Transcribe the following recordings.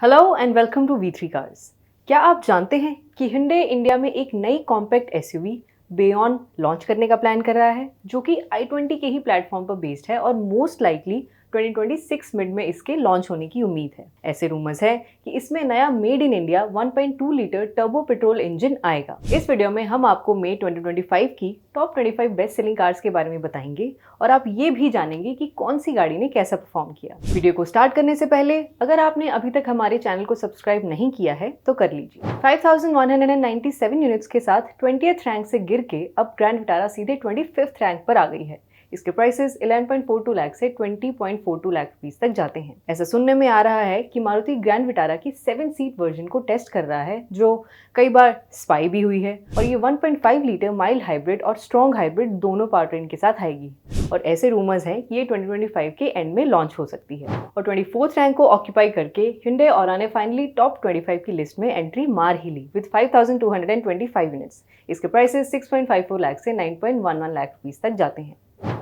Hello and welcome to V3 cars. क्या आप जानते हैं कि Hyundai इंडिया में एक नई कॉम्पैक्ट एसयूवी बेयॉन लॉन्च करने का प्लान कर रहा है, जो कि i20 के ही प्लेटफॉर्म पर बेस्ड है और मोस्ट लाइकली 2026 मिड में इसके लॉन्च होने की उम्मीद है। ऐसे रूमर्स है कि इसमें नया made in India 1.2 litre turbo petrol engine आएगा। इस वीडियो में हम आपको मई 2025 की टॉप 25 बेस्ट सेलिंग कार्स के बारे में बताएंगे और आप ये भी जानेंगे कि कौन सी गाड़ी ने कैसा परफॉर्म किया। वीडियो को स्टार्ट करने से पहले अगर आपने अभी तक हमारे चैनल को सब्सक्राइब नहीं किया है तो कर लीजिए। 5197 यूनिट्स के साथ 20th रैंक से गिर के अब ग्रैंड विटारा सीधे 25th रैंक पर आ गई है। इसके प्राइसेस 11.42 लाख से 20.42 लाख रुपीस तक जाते हैं। ऐसा सुनने में आ रहा है कि मारुति ग्रैंड विटारा की 7 सीट वर्जन को टेस्ट कर रहा है, जो कई बार स्पाई भी हुई है और ये 1.5 लीटर माइल्ड हाइब्रिड और स्ट्रॉन्ग हाइब्रिड दोनों पावर ट्रेन के साथ आएगी और ऐसे रूमर्स हैं कि ये 2025 के एंड में लॉन्च हो सकती है। और 24th रैंक को ऑक्यूपाई करके Hyundai Aura ने फाइनली टॉप 25 की लिस्ट में एंट्री मार ही ली विद 5225 यूनिट्स। इसके प्राइसेस 6.54 लाख से 9.11 लाख रुपीस तक जाते हैं।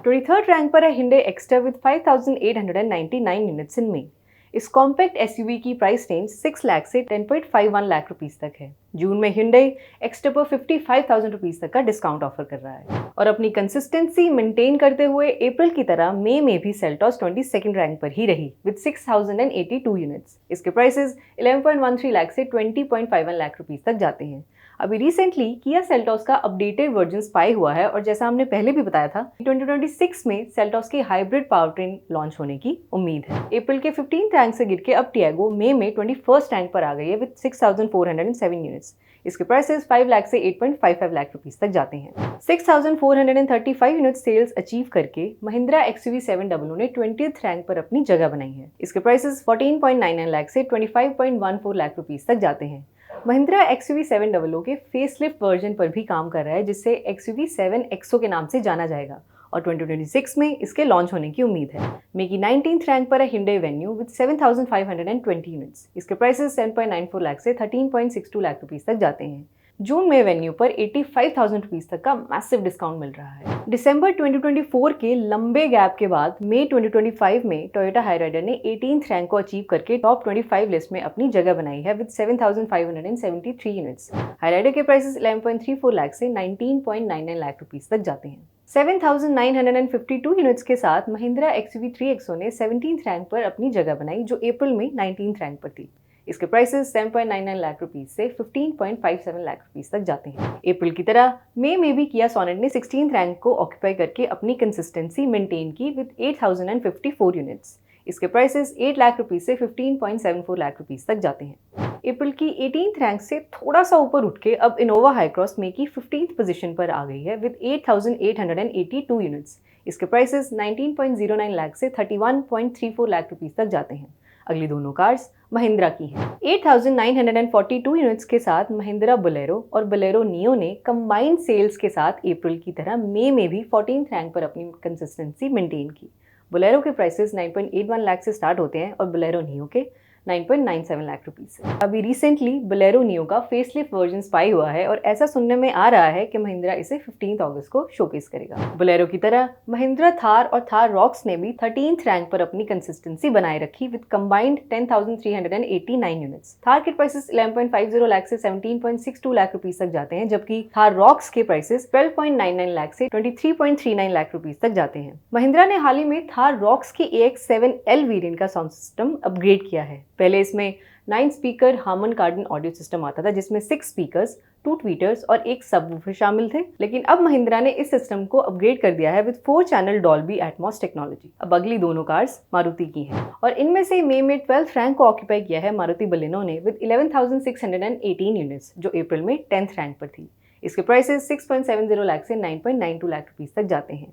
23rd रैंक पर है Hyundai Exter with 5899 units in May. इस कॉम्पैक्ट एसयूवी की प्राइस रेंज 6 लाख से 10.51 लाख रुपीस तक है। जून में Hyundai Exter पर 55,000 रुपीस तक का डिस्काउंट ऑफर कर रहा है और अपनी कंसिस्टेंसी मेंटेन करते हुए अप्रैल की तरह मई में भी सेल्टॉस 22nd रैंक पर ही रही विद 6082 यूनिट्स। इसके प्राइसेस 11.13 लाख से 20.51 लाख रुपीस तक जाते हैं। अभी रिसेंटली किया सेल्टॉस का अपडेटेड वर्जन स्पाई हुआ है और जैसा हमने पहले भी बताया था 2026 में सेल्टॉस की हाइब्रिड पावर ट्रेन लॉन्च होने की उम्मीद है। अप्रैल के 15th रैंक से गिर के अब टियागो मई में 21st रैंक पर आ गई है विद 6407 यूनिट्स। इसके प्राइसेस 5 लाख से 8.55 लाख रुपीस तक जाते हैं। 6435 यूनिट सेल्स अचीव करके महिंद्रा XUV700 ने 20th रैंक पर अपनी जगह बनाई है। इसके प्राइसेस 14.99 लाख से 25.14 लाख रुपीस तक जाते हैं। महिंद्रा XUV700 के फेसलिफ्ट वर्जन पर भी काम कर रहा है, जिसे XUV7 EXO के नाम से जाना जाएगा और 2026 में इसके लॉन्च होने की उम्मीद है। मई की 19th रैंक पर है Hyundai Venue विद 7520 यूनिट्स। इसके प्राइसेस 10.94 लाख से 13.62 लाख रुपीस तक जाते हैं। जून में वेन्यू पर 85,000 रुपीस तक का मैसिव डिस्काउंट मिल रहा है। दिसंबर 2024 के लंबे गैप के बाद मई 2025 में टोयोटा हाईराइडर ने 18th रैंक को अचीव करके टॉप 25 लिस्ट में अपनी जगह बनाई है विद 7,573 यूनिट्स। हाईराइडर के प्राइसेस 11.34 लाख से 19.99 लाख रुपीस तक जाते हैं। 7,952 यूनिट्स के साथ महिंद्रा XUV3 EXO ने 17th रैंक पर अपनी जगह बनाई, जो अप्रैल में 19th रैंक पर थी। इसके प्राइसेस 7.99 लाख रुपीस से 15.57 लाख रुपीस तक जाते हैं। अप्रैल की तरह मई में भी किया सोनेट ने 16th रैंक को ऑक्यूपाई करके अपनी कंसिस्टेंसी मेंटेन की विद 8,054 यूनिट्स। इसके प्राइसेस 8 लाख रुपीस से 15.74 लाख रुपीस तक जाते हैं। अप्रैल की 18th रैंक से थोड़ा सा ऊपर उठ के अब इनोवा हाईक्रॉस मई की 15th पोजीशन पर आ गई है विद 8,882 यूनिट्स। इसके प्राइसेस 19.09 लाख से 31.34 लाख रुपीस तक जाते हैं। अगली दोनों कार्स महिंद्रा की हैं। 8,942 यूनिट्स के साथ महिंद्रा बोलेरो और बोलेरो नियो ने कंबाइंड सेल्स के साथ अप्रैल की तरह मई में भी 14th रैंक पर अपनी कंसिस्टेंसी मेंटेन की। बोलेरो के प्राइसेस 9.81 लाख से स्टार्ट होते हैं और बोलेरो नियो के 9.97 लाख रुपीस है। अभी रिसेंटली बोलेरो नियो का फेसलिफ्ट वर्जन स्पाई हुआ है और ऐसा सुनने में आ रहा है कि महिंद्रा इसे 15 अगस्त को शोकेस करेगा। बोलेरो की तरह महिंद्रा थार और थार रॉक्स ने भी 13th रैंक पर अपनी कंसिस्टेंसी बनाए रखी विद कंबाइंड 10,389 यूनिट्स। थार के प्राइसेस 11.50 लाख से 17.62 लाख रुपीस तक जाते हैं, जबकि थार रॉक्स के प्राइसेस 12.99 लाख से 23.39 लाख रुपीस तक जाते हैं। महिंद्रा ने हाल ही में थार रॉक्स के AX7L वेरिएंट का साउंड सिस्टम अपग्रेड किया है। पहले इसमें 9 speaker Harman Kardon audio system आता था, जिसमें 6 स्पीकर्स, 2 ट्वीटर्स और एक सबवूफर शामिल थे, लेकिन अब महिंद्रा ने इस सिस्टम को अपग्रेड कर दिया है with 4 channel Dolby Atmos technology. अब अगली दोनों कार्स मारुति की हैं और इनमें से मई में 12th रैंक को ऑक्यूपाई किया है मारुति बलेनो ने विद 11,618 यूनिट्स, जो अप्रैल में 10th रैंक पर थी। इसके प्राइसेस 6.70 लाख से 9.92 लाख रुपीस तक जाते हैं।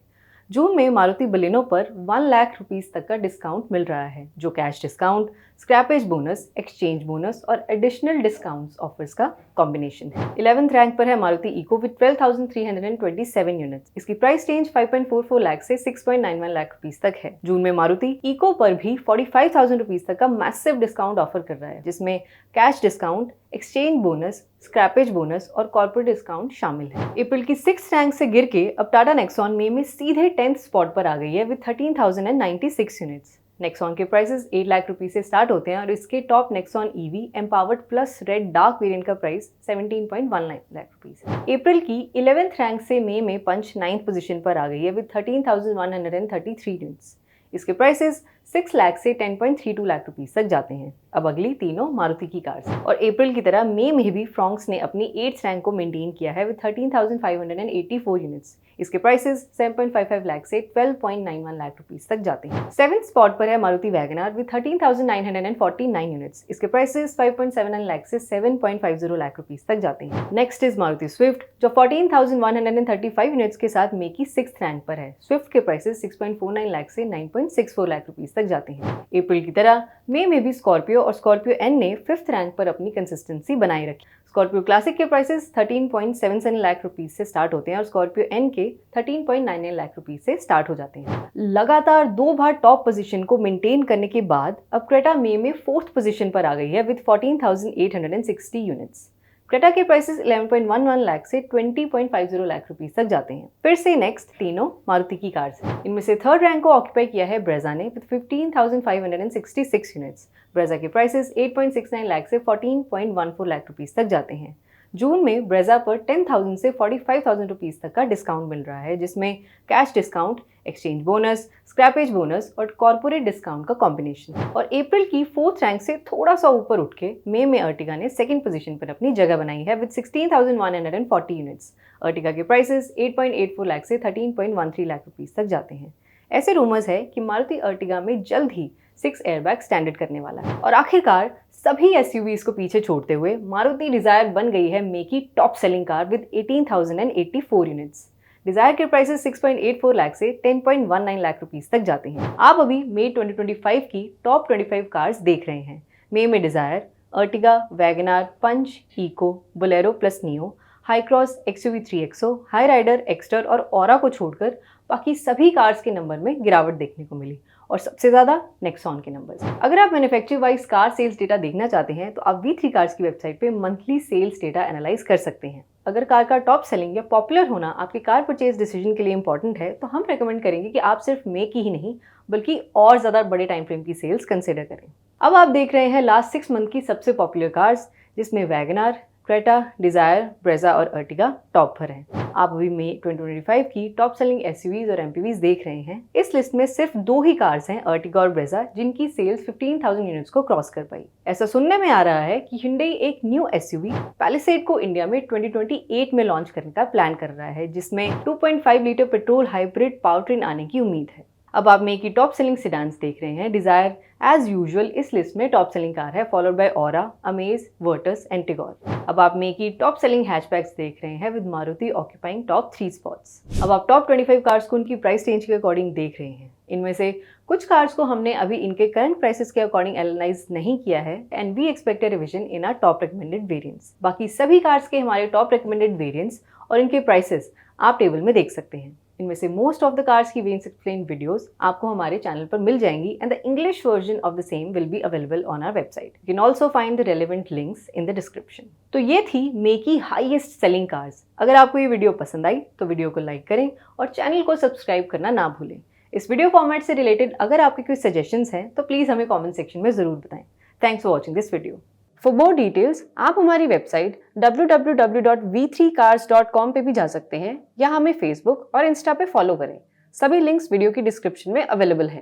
जून में मारुति बलेनो पर 1 लाख रुपीस तक का डिस्काउंट मिल रहा है, जो cash discount, scrappage bonus, exchange bonus और एडिशनल डिस्काउंट्स ऑफर्स का कॉम्बिनेशन है। 11th रैंक पर है मारुति इको विद 12,327 यूनिट्स। इसकी प्राइस रेंज 5.44 लाख से 6.91 लाख रुपीस तक है। जून में मारुति इको पर भी 45,000 रुपीस तक का मैसिव डिस्काउंट ऑफर कर रहा है, जिसमें cash discount, exchange bonus, scrappage bonus और कॉर्पोरेट डिस्काउंट शामिल है। अप्रैल की 6th रैंक से गिर के अब टाटा नेक्सॉन मई में सीधे 10th स्पॉट पर आ गई है विद 13,096 यूनिट्स। नेक्सॉन के प्राइसेस 8 लाख रुपीस से स्टार्ट होते हैं और इसके top Nexon EV empowered plus red dark variant का प्राइस 17.19 लाख रुपीस है। अप्रैल की 11th रैंक से मई में पंच 9th पोजीशन पर आ गई है विद 13,133 यूनिट्स। इसके प्राइसेस 6 लाख से 10.32 लाख रुपीस तक जाते हैं। अब अगली तीनों मारुति की कार्स और अप्रैल की तरह मई में भी फ्रॉन्क्स ने अपनी 8th रैंक को मेंटेन किया है विद 13,584 यूनिट्स। इसके प्राइसेस 7.55 लाख से 12.91 लाख रुपीस तक जाते हैं। 7th स्पॉट पर है मारुति वैगनआर विद 13,949 यूनिट्स। इसके प्राइसेस 5.79 लाख से 7.50 लाख रुपीस तक जाते हैं। नेक्स्ट इज मारुति स्विफ्ट जो 14,135 यूनिट्स के साथ मई की 6th रैंक पर है। स्विफ्ट के प्राइसेस 6.49 लाख से 9.64 लाख रुपीस तक जाते हैं। अप्रैल की तरह मई में भी स्कॉर्पियो और स्कॉर्पियो एन ने 5th रैंक पर अपनी कंसिस्टेंसी बनाए रखी। स्कॉर्पियो क्लासिक के प्राइसेस 13.77 लाख रुपीस से स्टार्ट होते हैं और स्कॉर्पियो एन के 13.99 लाख रुपीस से स्टार्ट हो जाते हैं। लगातार 2 बार टॉप पोजीशन को मेंटेन करने के बाद अब क्रेटा मई में 4th पोजीशन पर आ गई है विद 14,860 यूनिट्स। क्रेटा के प्राइसेस 11.11 लाख से 20.50 लाख रुपीस तक जाते हैं। फिर से नेक्स्ट तीनों मारुति की कार्स हैं। इनमें से 3rd रैंक को ऑक्यूपाई किया है ब्रेजा ने विद 15,566 यूनिट्स। ब्रेजा के प्राइसेस 8.69 लाख से 14.14 लाख रुपीस तक जाते हैं। जून में ब्रेजा पर 10,000 से 45,000 रुपीस तक का डिस्काउंट मिल रहा है, जिसमें cash discount, exchange bonus, scrappage bonus और कॉर्पोरेट डिस्काउंट का कॉम्बिनेशन। और अप्रैल की 4th रैंक से थोड़ा सा ऊपर उठ के मई में अर्टिगा ने 2nd पोजीशन पर अपनी जगह बनाई है विद 16,140 यूनिट्स। अर्टिगा के प्राइसेस 8.84 लाख से 13.13 लाख रुपीस तक जाते हैं। ऐसे रूमर्स है कि मारुति अर्टिगा में जल्द ही 6 एयरबैग स्टैंडर्ड करने वाला है। और आखिरकार सभी एसयूवीज को पीछे छोड़ते हुए मारुति डिजायर बन गई है मई की top selling car with 18,084 units. Dzire के प्राइसेस 6.84 लाख से 10.19 लाख रुपीस तक जाते हैं। आप अभी मई 2025 की टॉप 25 कार्स देख रहे हैं। मई में Dzire, Ertiga, WagonR, Punch, Eeco, Bolero plus Neo, Hycross, XUV 3XO, Hyryder, Exter और ऑरा को छोड़कर बाकी सभी कार्स के नंबर में गिरावट देखने को मिली और सबसे ज़्यादा नेक्सॉन के नंबर्स। अगर आप manufacture wise car sales data देखना चाहते हैं तो आप V3 कार्स की वेबसाइट पे मंथली सेल्स डेटा एनालाइज कर सकते हैं। अगर कार का टॉप सेलिंग या पॉपुलर होना आपके कार परचेज डिसीजन के लिए इंपॉर्टेंट है तो हम रेकमेंड करेंगे कि आप सिर्फ मई की ही नहीं बल्कि और ज़्यादा बड़े टाइम फ्रेम की सेल्स कंसिडर करें। अब आप देख रहे हैं लास्ट 6 मंथ की सबसे पॉपुलर कार्स, जिसमें वैगनआर, क्रेटा, डिजायर, ब्रेजा और अर्टिगा टॉप पर हैं। आप अभी मई 2025 की टॉप सेलिंग एसयूवीज और एमपीवीज देख रहे हैं। इस लिस्ट में सिर्फ 2 ही कार्स हैं, अर्टिगा और ब्रेजा, जिनकी सेल्स 15,000 यूनिट्स को क्रॉस कर पाई। ऐसा सुनने में आ रहा है कि Hyundai एक न्यू एसयूवी पैलिसेड को इंडिया में 2028 में लॉन्च करने का प्लान कर रहा है, जिसमें 2.5 लीटर पेट्रोल हाइब्रिड पावरट्रेन आने की उम्मीद है। अब आप मई की टॉप सेलिंग सेडान्स देख रहे हैं। डिजायर एज यूजुअल इस लिस्ट में टॉप सेलिंग कार है, followed by aura, amaze, Virtus and Tigor. अब आप मई की टॉप सेलिंग हैचबैक्स देख रहे हैं with Maruti occupying top 3 spots. अब आप टॉप 25 कार्स को उनकी प्राइस रेंज के अकॉर्डिंग देख रहे हैं। इनमें से कुछ कार्स को हमने अभी इनके करंट प्राइसेस के अकॉर्डिंग एनालाइज नहीं किया है and we expect a revision in our top recommended variants. बाकी सभी कार्स के हमारे टॉप रिकमेंडेड वेरिएंट्स और इनके प्राइसेस आप टेबल में देख सकते हैं। इनमें से मोस्ट ऑफ द कार्स की वेरिएंट्स एक्सप्लेन वीडियोस आपको हमारे चैनल पर मिल जाएंगी and the English version of the same will be available on our website. You can also find the relevant links in the description. तो ये थी मई की हाईएस्ट सेलिंग कार्स। अगर आपको ये वीडियो पसंद आई तो वीडियो को लाइक करें और चैनल को सब्सक्राइब करना ना भूलें। इस वीडियो फॉर्मेट से रिलेटेड अगर आपके कोई सजेशंस हैं तो प्लीज़ हमें कमेंट सेक्शन में ज़रूर बताएं। Thanks for watching this video. For more details आप हमारी वेबसाइट www.v3cars.com पे भी जा सकते हैं या हमें फेसबुक और इंस्टा पे फॉलो करें। सभी लिंक्स वीडियो की डिस्क्रिप्शन में अवेलेबल हैं।